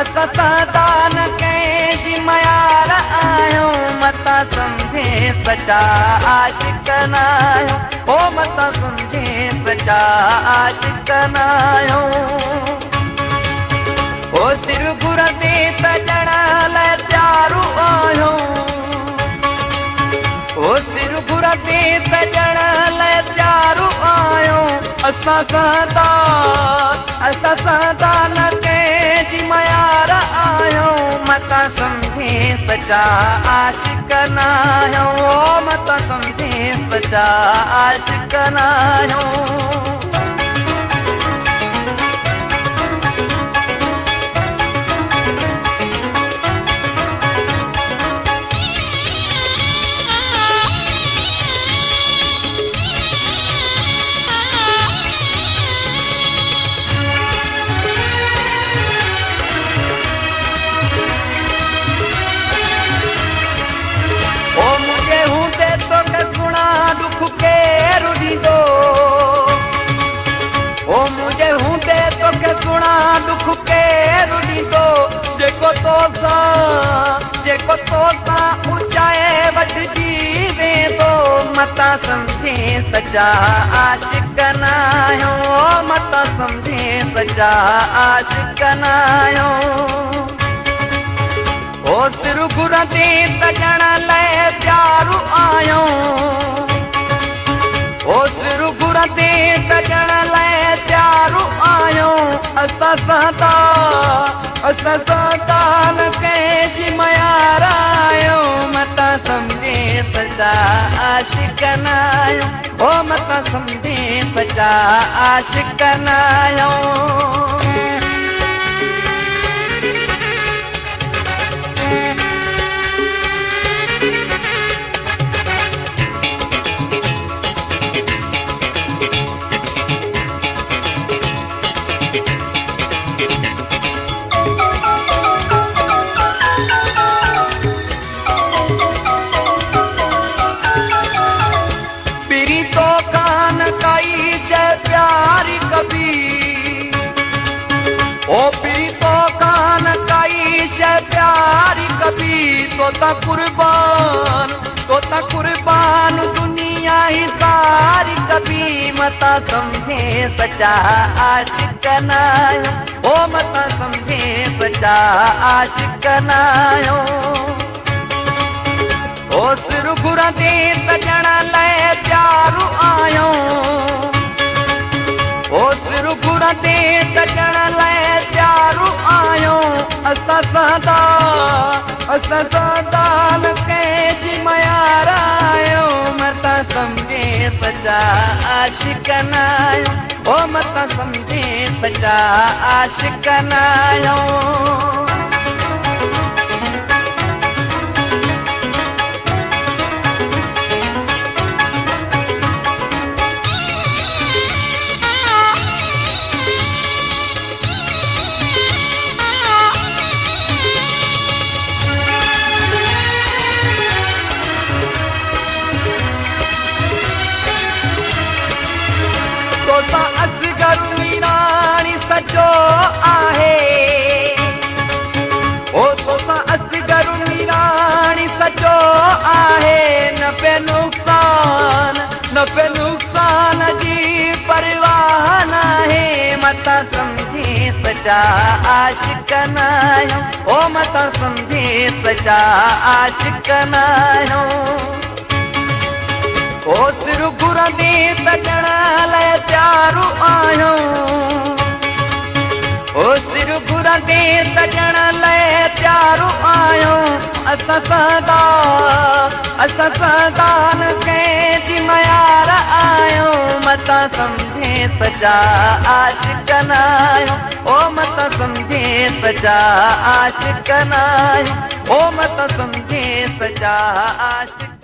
असां कंहिंजी मयार आहियूं मतां सम्झे सचा आशिक़ न आहियूं ओ मतां सम्झे सचा आशिक़ न आहियूं ओ सिर घुर ते सजण लाइ तयारु आहियूं ओ सिर घुर ते सजण लाइ तयारु आहियूं असां न कंहिंजी मयार आहियूं मतां सम्झे सचा आशिक़ न आहियूं ओ मतां सम्झे सचा आशिक़ न आहियूं जेको तोसां ऊचाए वठिजी वेंदो मतां सम्झे सचा आशिक़ न आहियूं मतां सम्झे सचा आशिक़ न आहियूं ओ सिर घुर ते सजण लाइ तयारु आहियूं ओ सिर घुर ते सजण लाइ तयारु आहियूं असां न कंहिंजी मयार आहियूं मतां सम्झे सचा आशिक़ न आहियूं ओ मतां सम्झे सचा आशिक़ न आहियूं तोता कुर्बान दुनिया ही सारी कभी मतां सम्झे सचा आशिक़ न आहियूं ओ मतां सम्झे सचा आशिक़ न आहियूं ओ सिर घुर ते सजण लाइ तयारु आहियूं ओ सिर घुर ते सजण लाइ तयारु आहियूं असां न कंहिंजी मयार आहियूं मतां सम्झे सचा आशिक़ न आहियूं ओ मतां सम्झे सचा आशिक़ न आहियूं सचो आहे ओ तोसां असगर निराणी सचो आहे न पे नुक़सान जी परवाह नाहे मतां सम्झे सचा आशिक़ न आहियूं ओ मतां सम्झे सचा आशिक़ न आहियूं ओ सिर घुर ते सजण लाइ तयारु आहियूं ओ सिर घुर ते सजण लाइ तयारु आहियूं असां न कंहिंजी मयार आहियूं मतां सम्झे सचा आशिक़ न आहियूं ओ मत सम्झे सचा आशिक़ न आहियूं ओ मत सम्झे सचा आशिक़